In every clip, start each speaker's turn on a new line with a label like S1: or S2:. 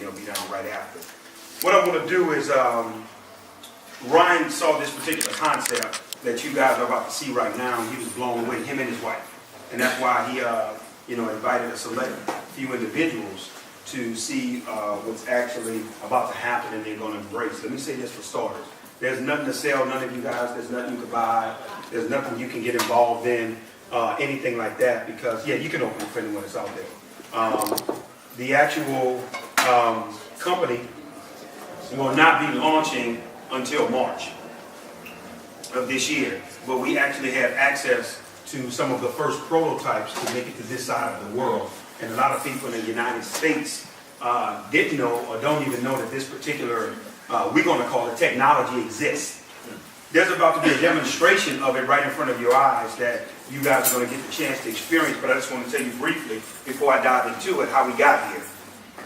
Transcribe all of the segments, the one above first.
S1: he'll be down right after. What I want to do is, Ryan saw this particular concept that you guys are about to see right now, and he was blown away, him and his wife. And that's why he, invited a select few individuals to see what's actually about to happen and they're going to embrace. Let me say this for starters. There's nothing to sell, none of you guys. There's nothing you can buy. There's nothing you can get involved in, anything like that, because, yeah, you can open it for anyone that's out there. The actual company will not be launching until March of this year, but we actually have access to some of the first prototypes to make it to this side of the world. And a lot of people in the United States didn't know or don't even know that this particular, we're going to call it, technology exists. There's about to be a demonstration of it right in front of your eyes that you guys are going to get the chance to experience, but I just want to tell you briefly before I dive into it how we got here.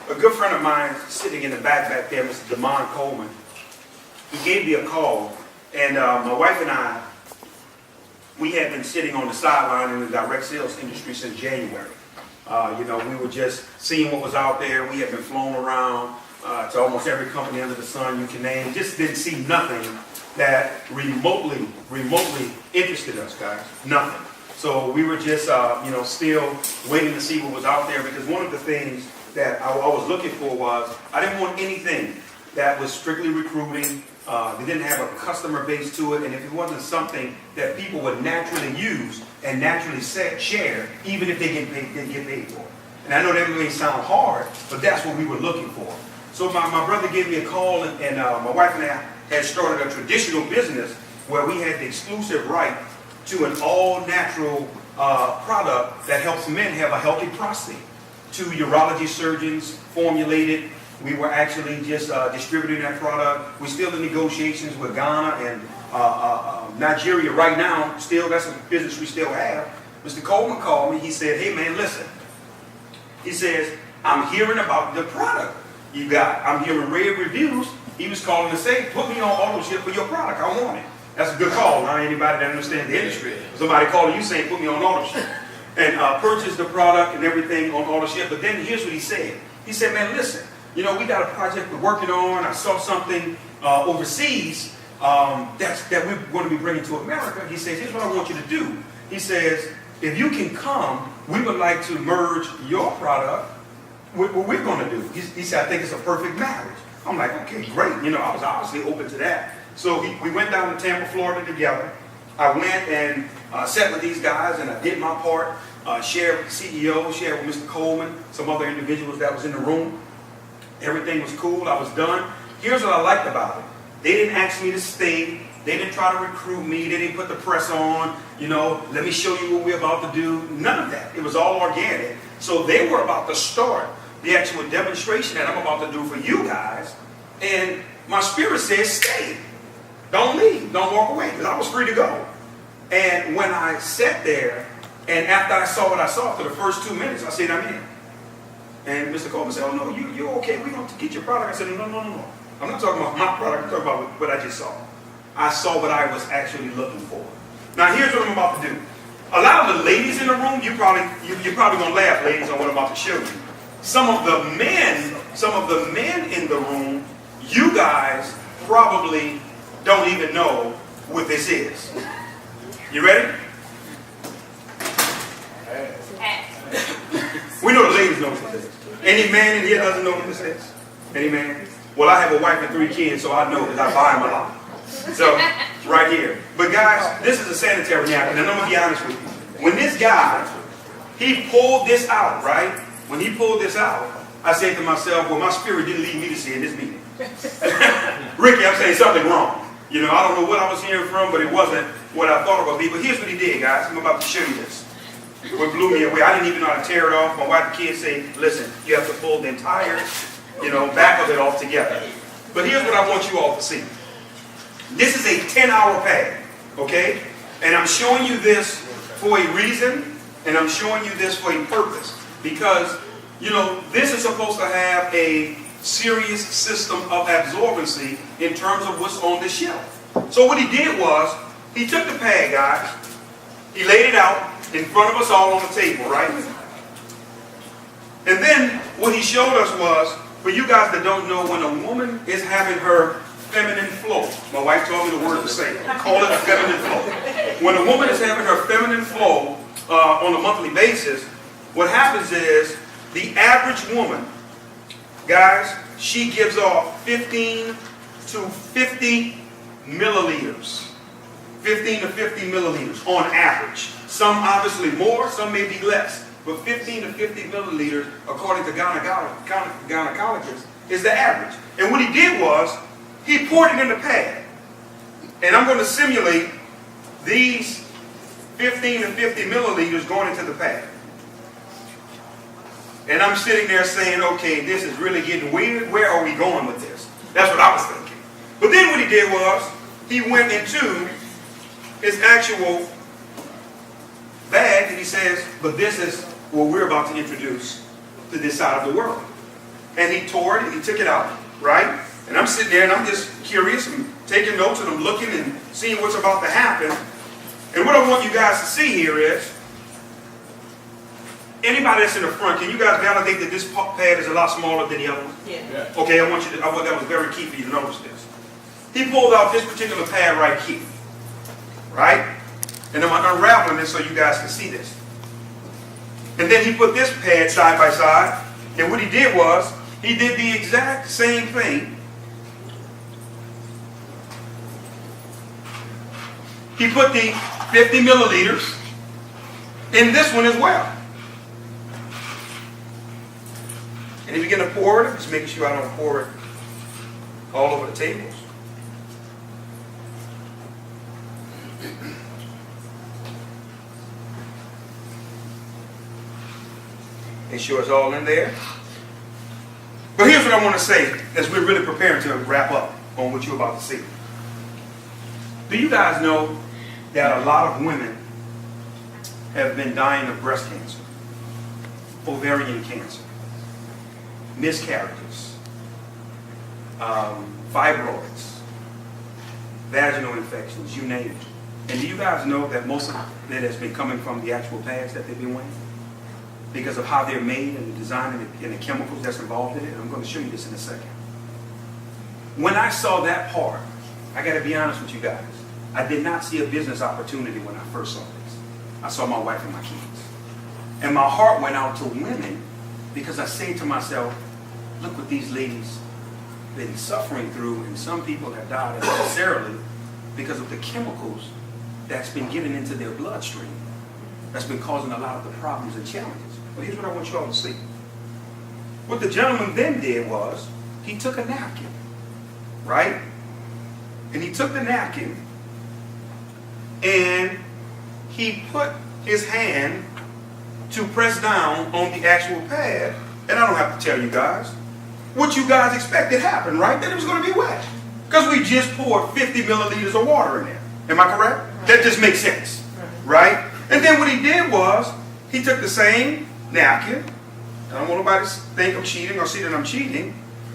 S1: A good friend of mine sitting in the back there, Mr. Damon Coleman, he gave me a call, and my wife and I, we had been sitting on the sideline in the direct sales industry since January. We were just seeing what was out there. We had been flown around to almost every company under the sun you can name. Just didn't see nothing that remotely interested us, guys. Nothing. So we were just, still waiting to see what was out there, because one of the things that I was looking for was I didn't want anything that was strictly recruiting. They didn't have a customer base to it, and if it wasn't something that people would naturally use and naturally share, even if they didn't get paid for it. And I know that may sound hard, but that's what we were looking for. So my brother gave me a call, and my wife and I had started a traditional business where we had the exclusive right to an all-natural product that helps men have a healthy prostate. 2 urology surgeons formulated. We were actually just distributing that product. We're still in negotiations with Ghana and Nigeria right now. Still, that's a business we still have. Mr. Coleman called me. He said, hey, man, listen. He says, I'm hearing about the product you got. I'm hearing rave reviews. He was calling to say, put me on auto ship for your product. I want it. That's a good call. Not anybody that understands the industry. Somebody calling you saying, put me on auto ship. And purchase the product and everything on auto ship. But then here's what he said. He said, man, listen. We got a project we're working on. I saw something overseas that we're going to be bringing to America. He says, here's what I want you to do. He says, if you can come, we would like to merge your product with what we're going to do. He said, I think it's a perfect marriage. I'm like, okay, great. I was obviously open to that. So we went down to Tampa, Florida together. I went and sat with these guys, and I did my part, shared with the CEO, shared with Mr. Coleman, some other individuals that was in the room. Everything was cool. I was done. Here's what I liked about it. They didn't ask me to stay. They didn't try to recruit me. They didn't put the press on. Let me show you what we're about to do. None of that. It was all organic. So they were about to start the actual demonstration that I'm about to do for you guys. And my spirit says, stay. Don't leave. Don't walk away. Because I was free to go. And when I sat there, and after I saw what I saw for the first 2 minutes, I said, I'm in. And Mr. Coleman said, oh, no, you're okay. We're going to get your product. I said, no. I'm not talking about my product. I'm talking about what I just saw. I saw what I was actually looking for. Now, here's what I'm about to do. A lot of the ladies in the room, you're probably going to laugh, ladies, on what I'm about to show you. Some of the men in the room, you guys probably don't even know what this is. You ready? We know the ladies know what this is. Any man in here doesn't know what this is? Any man? Well, I have a wife and 3 kids, so I know because I buy them a lot. So, right here. But guys, this is a sanitary napkin, and I'm going to be honest with you. When this guy, he pulled this out, right? When he pulled this out, I said to myself, well, my spirit didn't lead me to see in this meeting. Ricky, I'm saying something wrong. I don't know what I was hearing from, but it wasn't what I thought it would be. But here's what he did, guys. I'm about to show you this. What blew me away, I didn't even know how to tear it off. My wife and kids say, listen, you have to pull the entire, back of it off together. But here's what I want you all to see. This is a 10-hour pad, okay? And I'm showing you this for a reason, and I'm showing you this for a purpose. Because, this is supposed to have a serious system of absorbency in terms of what's on the shelf. So what he did was, he took the pad, guys, he laid it out in front of us all on the table, right? And then what he showed us was For you guys that don't know, when a woman is having her feminine flow, my wife told me the word to say, call it a feminine flow. When a woman is having her feminine flow on a monthly basis, what happens is the average woman, guys, she gives off 15 to 50 milliliters. 15 to 50 milliliters on average. Some obviously more, some may be less. But 15 to 50 milliliters, according to gynecologists, is the average. And what he did was, he poured it in the pad. And I'm going to simulate these 15 to 50 milliliters going into the pad. And I'm sitting there saying, okay, this is really getting weird. Where are we going with this? That's what I was thinking. But then what he did was, he went into his actual bag and he says, but this is what we're about to introduce to this side of the world. And he tore it and he took it out, right? And I'm sitting there and I'm just curious and taking notes and I'm looking and seeing what's about to happen. And what I want you guys to see here is, anybody that's in the front, can you guys validate that this pad is a lot smaller than the other one?
S2: Yeah.
S1: Okay, I want that was very key for you to notice this. He pulled out this particular pad right here, right? And I'm unraveling this so you guys can see this. And then he put this pad side by side, and what he did was, he did the exact same thing. He put the 50 milliliters in this one as well. And he began to pour it, just making sure I don't pour it all over the tables. Make sure it's all in there. But here's what I want to say as we're really preparing to wrap up on what you're about to see. Do you guys know that a lot of women have been dying of breast cancer, ovarian cancer, miscarriages, fibroids, vaginal infections, you name it. And do you guys know that most of it has been coming from the actual pads that they've been wearing? Because of how they're made and the design and the chemicals that's involved in it. I'm going to show you this in a second. When I saw that part, I got to be honest with you guys, I did not see a business opportunity when I first saw this. I saw my wife and my kids. And my heart went out to women because I say to myself, look what these ladies have been suffering through, and some people have died unnecessarily because of the chemicals that's been getting into their bloodstream. That's been causing a lot of the problems and challenges. But here's what I want you all to see. What the gentleman then did was, he took a napkin, right? And he took the napkin and he put his hand to press down on the actual pad. And I don't have to tell you guys what you guys expected happened, right? That it was going to be wet. Because we just poured 50 milliliters of water in there. Am I correct? That just makes sense, right? And then what he did was, he took the same napkin. I don't want nobody to think I'm cheating or see that I'm cheating.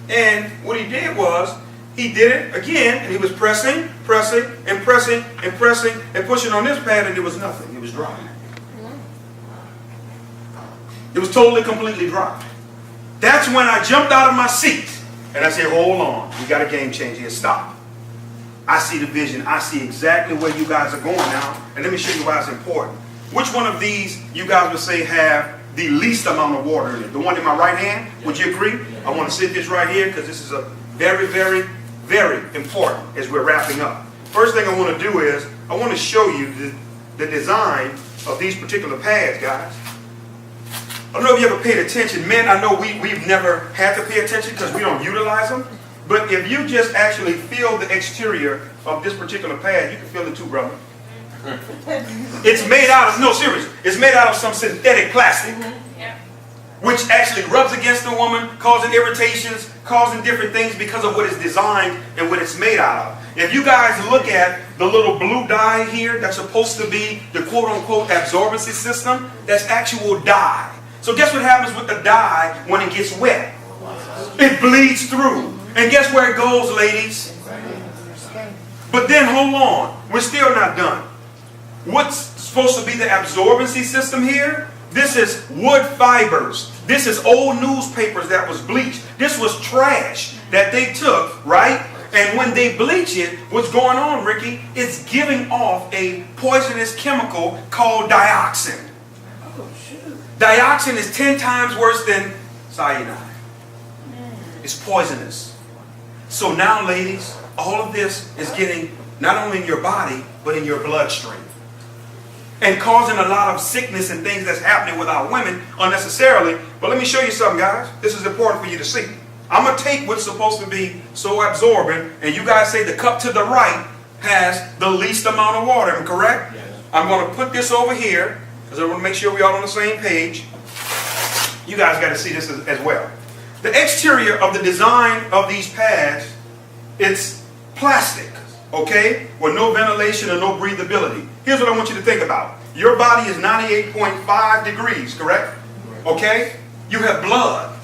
S1: And what he did was, he did it again, and he was pressing, pressing, and pressing, and pressing, and pushing on this pad, and there was nothing. It was dry. It was totally, completely dry. That's when I jumped out of my seat, and I said, hold on, we got a game changer here, stop. I see the vision. I see exactly where you guys are going now, and let me show you why it's important. Which one of these you guys would say have the least amount of water in it? The one in my right hand? Would you agree? I want to sit this right here because this is a very, very, very important as we're wrapping up. First thing I want to do is I want to show you the design of these particular pads, guys. I don't know if you ever paid attention. Men, I know we've never had to pay attention because we don't utilize them. But if you just actually feel the exterior of this particular pad, you can feel it too, brother. It's made out of, no, serious, it's made out of some synthetic plastic, which actually rubs against the woman, causing irritations, causing different things because of what it's designed and what it's made out of. If you guys look at the little blue dye here, that's supposed to be the quote-unquote absorbency system, that's actual dye. So guess what happens with the dye when it gets wet? It bleeds through. And guess where it goes, ladies? But then hold on, we're still not done. What's supposed to be the absorbency system here? This is wood fibers This is old newspapers that was bleached. This was trash that they took, right? And when they bleach it, what's going on, Ricky? It's giving off a poisonous chemical called dioxin.
S2: Oh, shoot.
S1: Dioxin is 10 times worse than cyanide. It's poisonous. So now, ladies, all of this is getting not only in your body, but in your bloodstream. And causing a lot of sickness and things that's happening with our women unnecessarily. But let me show you something, guys. This is important for you to see. I'm going to take what's supposed to be so absorbent, and you guys say the cup to the right has the least amount of water. Am I correct?
S2: Yes.
S1: I'm going to put this over here, because I want to make sure we're all on the same page. You guys got to see this as well. The exterior of the design of these pads, it's plastic, okay, with no ventilation or no breathability. Here's what I want you to think about. Your body is 98.5 degrees, correct? Okay? You have blood.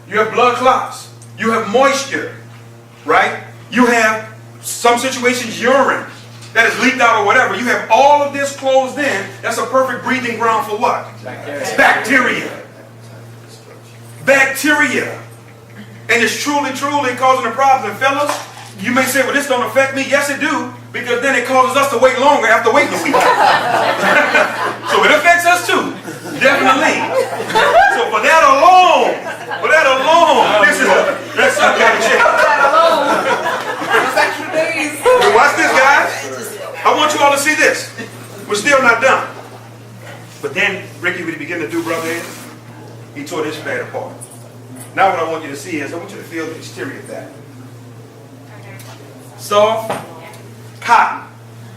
S1: You have blood clots. You have moisture, right? You have, some situations, urine that is leaked out or whatever. You have all of this closed in. That's a perfect breathing ground for what? Bacteria. Bacteria. And it's truly, truly causing a problem. And fellas, you may say, well, this don't affect me. Yes, it do. Because then it causes us to wait longer after waiting a week. So it affects us too. Definitely. So for that alone, this is that's something got to change.
S2: Those extra days.
S1: But watch this, guys. I want you all to see this. We're still not done. But then, Ricky, what he began to do, brother, is he tore this pad apart. Now what I want you to see is, I want you to feel the exterior of that. Soft cotton,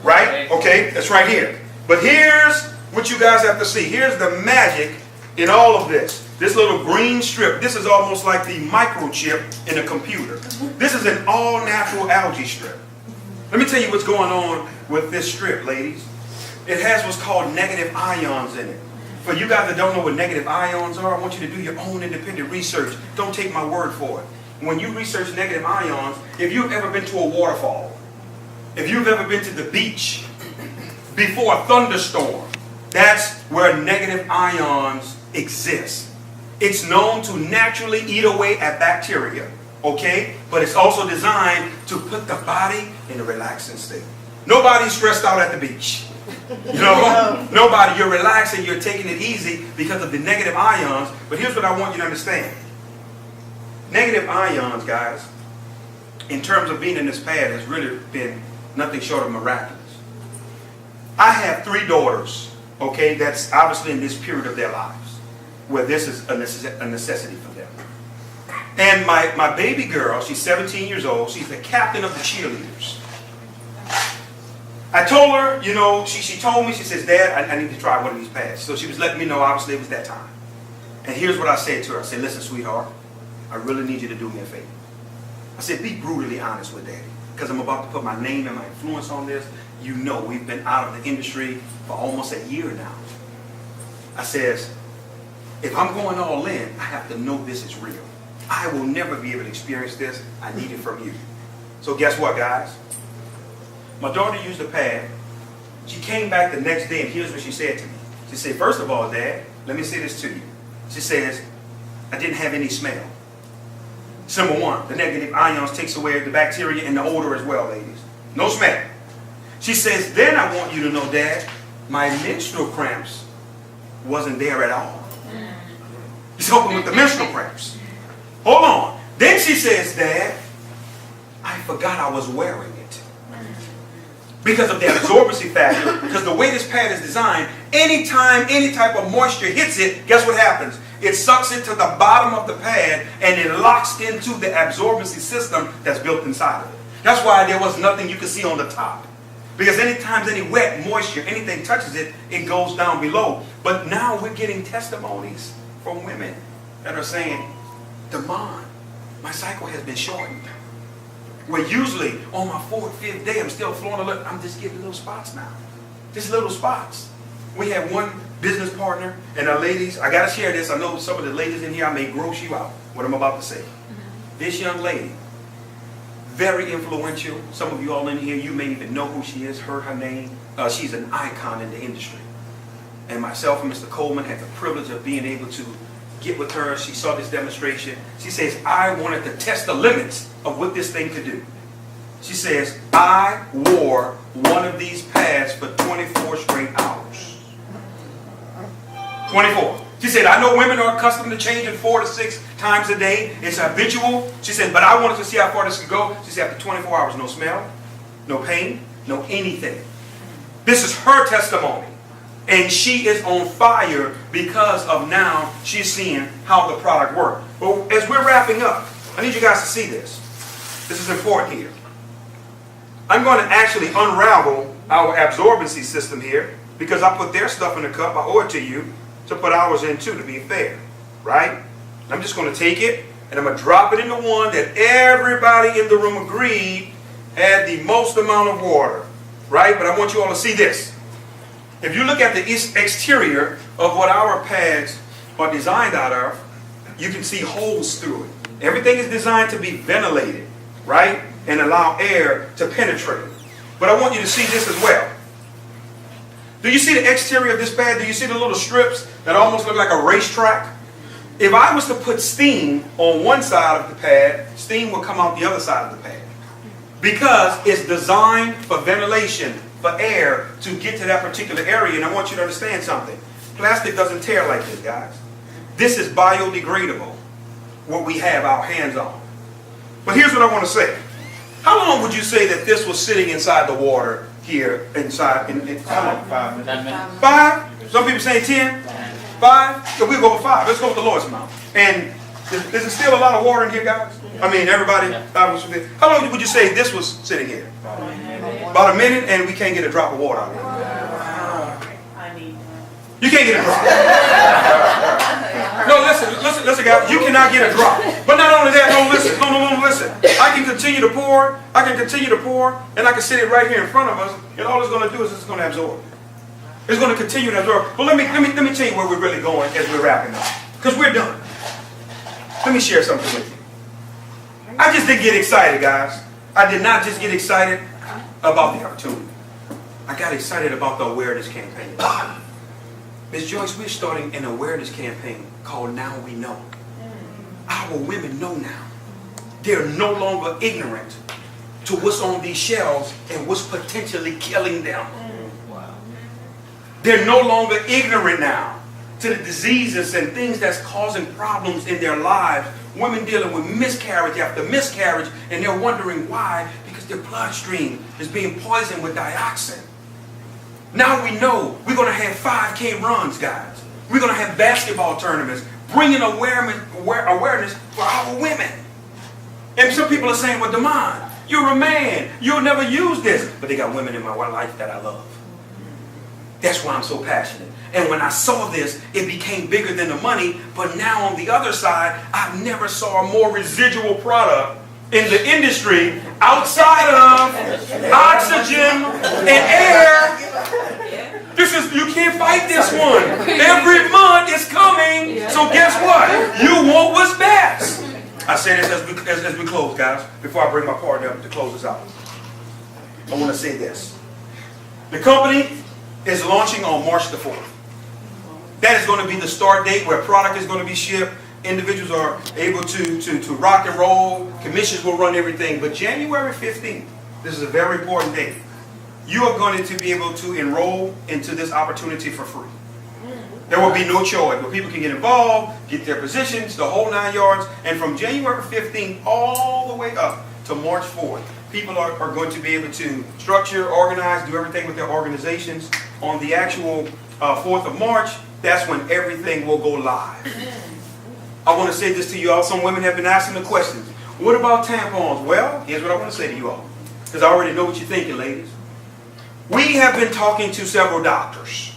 S1: right? Okay, that's right here. But here's what you guys have to see. Here's the magic in all of this. This little green strip, this is almost like the microchip in a computer. This is an all-natural algae strip. Let me tell you what's going on with this strip, ladies. It has what's called negative ions in it. For you guys that don't know what negative ions are, I want you to do your own independent research. Don't take my word for it. When you research negative ions, if you've ever been to a waterfall, if you've ever been to the beach before a thunderstorm, that's where negative ions exist. It's known to naturally eat away at bacteria, okay? But it's also designed to put the body in a relaxing state. Nobody's stressed out at the beach. You know, nobody, you're relaxing, you're taking it easy because of the negative ions. But here's what I want you to understand. Negative ions, guys, in terms of being in this pad, has really been nothing short of miraculous. I have 3 daughters, okay, that's obviously in this period of their lives, where this is a necessity for them. And my baby girl, she's 17 years old, she's the captain of the cheerleaders. I told her, you know, she told me, she says, Dad, I need to try one of these pads. So she was letting me know, obviously, it was that time. And here's what I said to her. I said, listen, sweetheart, I really need you to do me a favor. I said, be brutally honest with Daddy, because I'm about to put my name and my influence on this. You know, we've been out of the industry for almost a year now. I says, if I'm going all in, I have to know this is real. I will never be able to experience this. I need it from you. So guess what, guys? My daughter used a pad. She came back the next day, and here's what she said to me. She said, first of all, Dad, let me say this to you. She says, I didn't have any smell. Number 1, the negative ions takes away the bacteria and the odor as well, ladies. No smell. She says, then I want you to know, Dad, my menstrual cramps wasn't there at all. He's helping with the menstrual cramps. Hold on. Then she says, Dad, I forgot I was wearing it. Because of the absorbency factor, because the way this pad is designed, anytime any type of moisture hits it, guess what happens? It sucks it to the bottom of the pad and it locks into the absorbency system that's built inside of it. That's why there was nothing you could see on the top. Because anytime any wet moisture, anything touches it, it goes down below. But now we're getting testimonies from women that are saying, Damon, my cycle has been shortened. Where usually on my 4th, 5th day, I'm still flowing a little, I'm just getting little spots now. Just little spots. We have one business partner, and the ladies, I got to share this. I know some of the ladies in here, I may gross you out, what I'm about to say. This young lady, very influential. Some of you all in here, you may even know who she is, heard her name. She's an icon in the industry. And myself and Mr. Coleman had the privilege of being able to get with her. She saw this demonstration. She says, I wanted to test the limits of what this thing could do. She says, I wore one of these pads for 24 straight hours. 24. She said, I know women are accustomed to changing 4 to 6 times a day. It's habitual. She said, but I wanted to see how far this could go. She said, after 24 hours, no smell, no pain, no anything. This is her testimony. And she is on fire because of now she's seeing how the product works. But as we're wrapping up, I need you guys to see this. This is important here. I'm going to actually unravel our absorbency system here because I put their stuff in the cup. I owe it to you to put ours in too, to be fair. Right? I'm just going to take it and I'm going to drop it in the one that everybody in the room agreed had the most amount of water. Right? But I want you all to see this. If you look at the exterior of what our pads are designed out of, you can see holes through it. Everything is designed to be ventilated, right? And allow air to penetrate. But I want you to see this as well. Do you see the exterior of this pad? Do you see the little strips that almost look like a racetrack? If I was to put steam on one side of the pad, steam will come out the other side of the pad. Because it's designed for ventilation, for air to get to that particular area. And I want you to understand something. Plastic doesn't tear like this, guys. This is biodegradable, what we have our hands on. But here's what I want to say. How long would you say that this was sitting inside the water here, inside? How long?
S3: 5 minutes. 10 minutes.
S1: 5? Some people say 10? 5? So we'll go with 5. Let's go with the lowest amount. And is there still a lot of water in here, guys? I mean, everybody. How long would you say this was sitting here? About a minute, and we can't get a drop of water out of it. You can't get a drop. No, listen, guys. You cannot get a drop. But not only that, no, listen. I can continue to pour, and I can sit it right here in front of us, and all it's going to do is it's going to absorb. It's going to continue to absorb. But let me tell you where we're really going as we're wrapping up. Because we're done. Let me share something with you. I just didn't get excited, guys. I did not just get excited about the opportunity. I got excited about the awareness campaign. Ms. Joyce, we're starting an awareness campaign called Now We Know. Our women know now. They're no longer ignorant to what's on these shelves and what's potentially killing them. They're no longer ignorant now to the diseases and things that's causing problems in their lives. Women dealing with miscarriage after miscarriage, and they're wondering why, because their bloodstream is being poisoned with dioxin. Now we know we're going to have 5K runs, guys. We're going to have basketball tournaments, bringing awareness for our women. And some people are saying, well, Damon, you're a man. You'll never use this. But they got women in my life that I love. That's why I'm so passionate. And when I saw this, it became bigger than the money. But now on the other side, I never saw a more residual product in the industry outside of oxygen and air. You can't fight this one. Every month is coming. So guess what? You want what's best. I say this as we close, guys. Before I bring my partner up to close us out, I want to say this. The company is launching on March the 4th. That is going to be the start date where product is going to be shipped. Individuals are able to rock and roll. Commissions will run everything. But January 15th, this is a very important date. You are going to be able to enroll into this opportunity for free. There will be no choice, but people can get involved, get their positions, the whole 9 yards. And from January 15th all the way up to March 4th, people are going to be able to structure, organize, do everything with their organizations. On the actual 4th of March, that's when everything will go live. I want to say this to you all. Some women have been asking the questions. What about tampons? Well, here's what I want to say to you all. Because I already know what you're thinking, ladies. We have been talking to several doctors.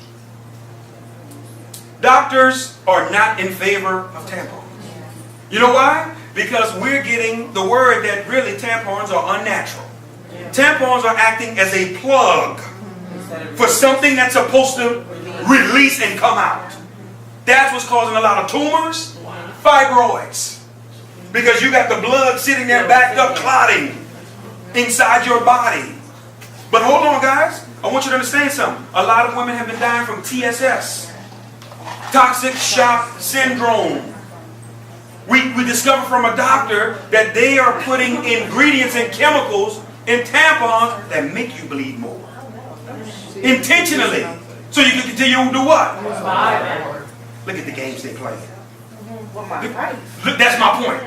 S1: Doctors are not in favor of tampons. You know why? Because we're getting the word that really tampons are unnatural. Tampons are acting as a plug for something that's supposed to release and come out. That's what's causing a lot of tumors, fibroids. Because you got the blood sitting there backed up, clotting inside your body. But hold on, guys. I want you to understand something. A lot of women have been dying from TSS, toxic shock syndrome. We discovered from a doctor that they are putting ingredients and chemicals in tampons that make you bleed more. Intentionally. So you can continue to do what? Look at the games they play. Look, that's my point.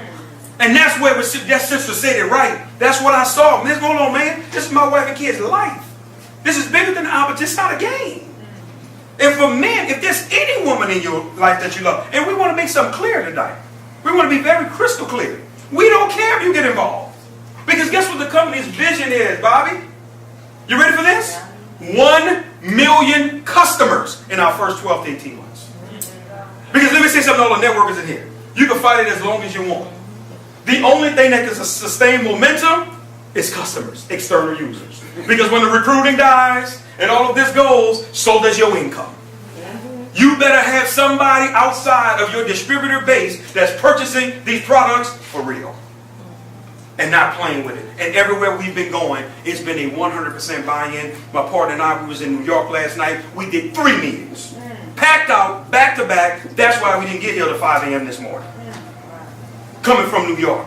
S1: And that's where that sister said it right. That's what I saw. Man, hold on, man. This is my wife and kids' life. This is bigger than the opposite. It's not a game. And for men, if there's any woman in your life that you love, and we want to make something clear tonight. We want to be very crystal clear. We don't care if you get involved. Because guess what the company's vision is, Bobby? You ready for this? 1 million customers in our first 12 to 18 months. Because let me say something to all the networkers in here. You can fight it as long as you want. The only thing that can sustain momentum is customers, external users. Because when the recruiting dies and all of this goes, so does your income. You better have somebody outside of your distributor base that's purchasing these products for real and not playing with it. And everywhere we've been going, it's been a 100% buy-in. My partner and I, we was in New York last night. We did 3 meetings. Packed out, back to back. That's why we didn't get here till 5 a.m. this morning. Coming from New York.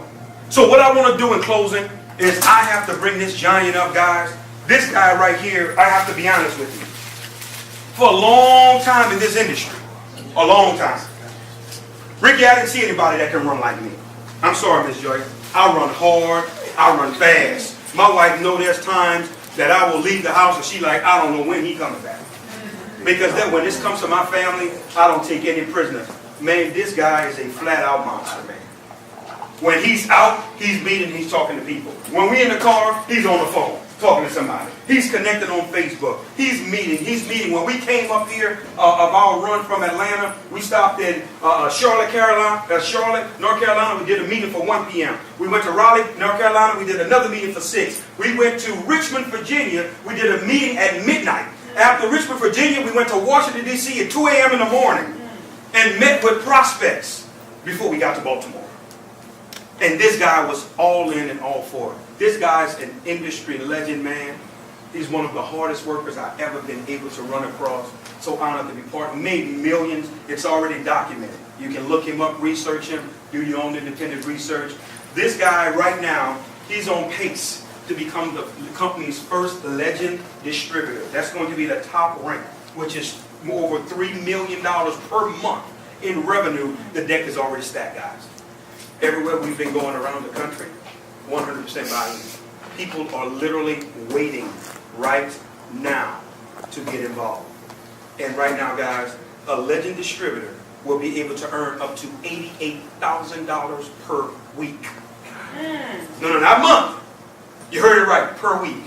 S1: So what I want to do in closing is I have to bring this giant up, guys. This guy right here, I have to be honest with you. For a long time in this industry, a long time. Ricky, I didn't see anybody that can run like me. I'm sorry, Miss Joy. I run hard, I run fast. My wife knows there's times that I will leave the house and she like, I don't know when he coming back. Because then when this comes to my family, I don't take any prisoners. Man, this guy is a flat out monster, man. When he's out, he's meeting, he's talking to people. When we're in the car, he's on the phone, talking to somebody. He's connected on Facebook. He's meeting. When we came up here of our run from Atlanta, we stopped in Charlotte, North Carolina. We did a meeting for 1 p.m. We went to Raleigh, North Carolina. We did another meeting for 6. We went to Richmond, Virginia. We did a meeting at midnight. After Richmond, Virginia, we went to Washington, D.C. at 2 a.m. in the morning and met with prospects before we got to Baltimore. And this guy was all in and all for it. This guy's an industry legend, man. He's one of the hardest workers I've ever been able to run across. So honored to be part. Made millions. It's already documented. You can look him up, research him, do your own independent research. This guy right now, he's on pace to become the company's first legend distributor. That's going to be the top rank, which is over $3 million per month in revenue. The deck is already stacked, guys. Everywhere we've been going around the country, 100% buy-in. People are literally waiting right now to get involved. And right now, guys, a legend distributor will be able to earn up to $88,000 per week. No, not month. You heard it right, per week.